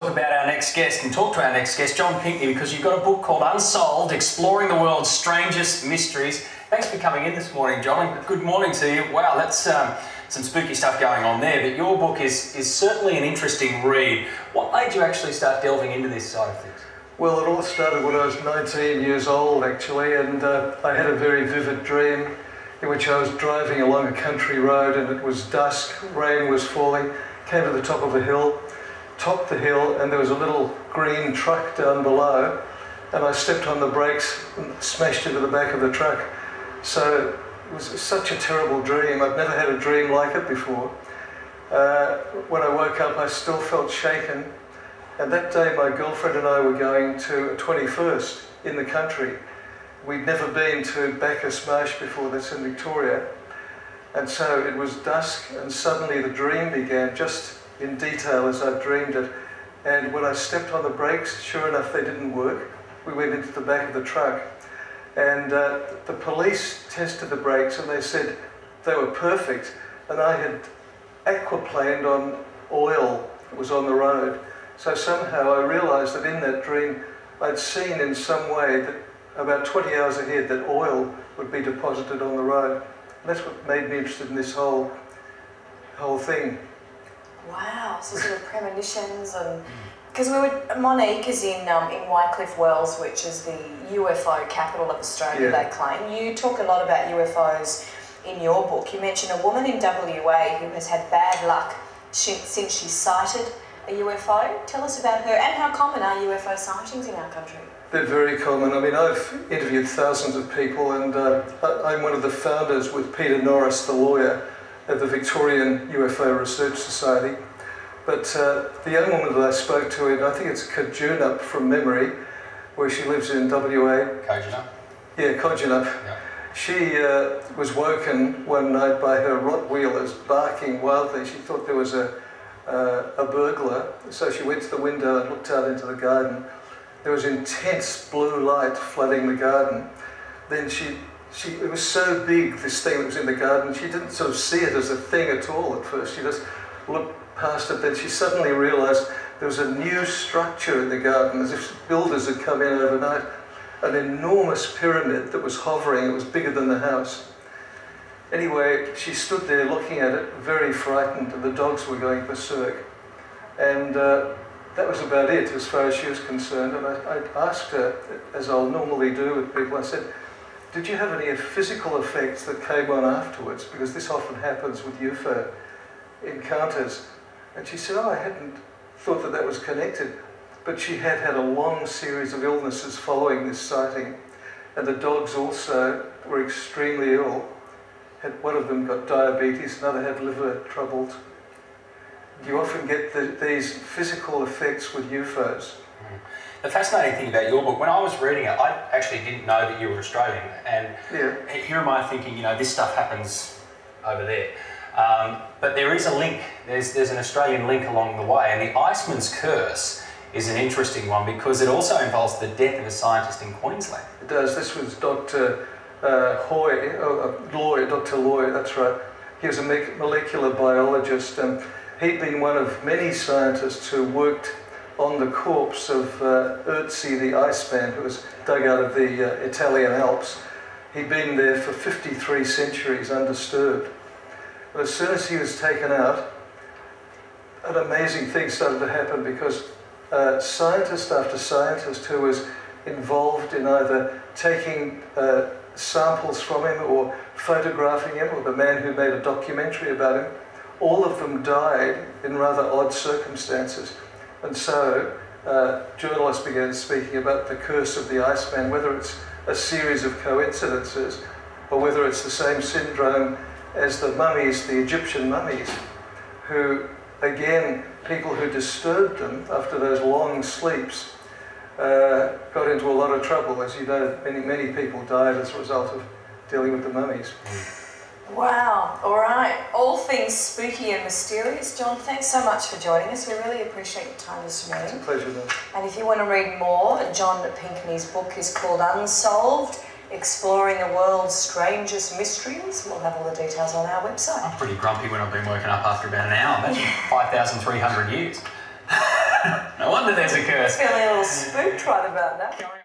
About our next guest and talk to our next guest, John Pikney, because you've got a book called Unsolved, Exploring the World's Strangest Mysteries. Thanks for coming in this morning, John. Good morning to you. Wow, that's some spooky stuff going on there, but your book is certainly an interesting read. What made you actually start delving into this side of things? Well, it all started when I was 19 years old, actually, and I had a very vivid dream in which I was driving along a country road and it was dusk, rain was falling, came to the top of a hill, topped the hill, and there was a little green truck down below, and I stepped on the brakes and smashed into the back of the truck. So it was such a terrible dream. I'd never had a dream like it before. When I woke up, I still felt shaken, and that day my girlfriend and I were going to a 21st in the country. We'd never been to Bacchus Marsh before, that's in Victoria, and so it was dusk, and suddenly the dream began, just in detail as I dreamed it. And when I stepped on the brakes, sure enough, they didn't work. We went into the back of the truck, and the police tested the brakes and they said they were perfect, and I had aquaplaned on oil that was on the road. So somehow I realized that in that dream I'd seen in some way that about 20 hours ahead that oil would be deposited on the road. And that's what made me interested in this whole thing. Wow, so sort of premonitions, and because Monique is in Wycliffe Wells, which is the UFO capital of Australia, they claim. You talk a lot about UFOs in your book. You mention a woman in WA who has had bad luck since she sighted a UFO. Tell us about her, and how common are UFO sightings in our country? They're very common. I mean, I've interviewed thousands of people, and I'm one of the founders with Peter Norris, the lawyer, of the Victorian UFO Research Society. But the young woman that I spoke to in, I think it's Kojonup from memory, where she lives in WA. Kojonup? Yeah, Kojonup. Yeah. She was woken one night by her Rottweilers barking wildly. She thought there was a burglar, so she went to the window and looked out into the garden. There was intense blue light flooding the garden. Then it was so big, this thing that was in the garden, she didn't sort of see it as a thing at all at first. She just looked past it. Then she suddenly realised there was a new structure in the garden, as if builders had come in overnight. An enormous pyramid that was hovering. It was bigger than the house. Anyway, she stood there looking at it, very frightened, and the dogs were going berserk. And that was about it as far as she was concerned. And I asked her, as I'll normally do with people, I said, did you have any physical effects that came on afterwards? Because this often happens with UFO encounters. And she said, oh, I hadn't thought that was connected. But she had had a long series of illnesses following this sighting. And the dogs also were extremely ill. One of them got diabetes, another had liver troubles. You often get these physical effects with UFOs. The fascinating thing about your book, when I was reading it, I actually didn't know that you were Australian. And here am I thinking, you know, this stuff happens over there. But there is a link. There's an Australian link along the way. And the Iceman's Curse is an interesting one because it also involves the death of a scientist in Queensland. It does. This was Dr. Dr. Loy, that's right. He was a molecular biologist, and he'd been one of many scientists who worked on the corpse of Ötzi, the Iceman, who was dug out of the Italian Alps. He'd been there for 53 centuries undisturbed. But as soon as he was taken out, an amazing thing started to happen because scientist after scientist who was involved in either taking samples from him or photographing him, or the man who made a documentary about him, all of them died in rather odd circumstances. And so journalists began speaking about the curse of the Iceman, whether it's a series of coincidences or whether it's the same syndrome as the mummies, the Egyptian mummies, who, again, people who disturbed them after those long sleeps got into a lot of trouble. As you know, many people died as a result of dealing with the mummies. Wow, all right. All things spooky and mysterious. John, thanks so much for joining us. We really appreciate your time this morning. It's a pleasure, then. And if you want to read more, John Pikney's book is called Unsolved, Exploring the World's Strangest Mysteries. We'll have all the details on our website. I'm pretty grumpy when I've been woken up after about an hour. Imagine 5,300 years. No wonder there's a curse. Feeling a little spooked right about now.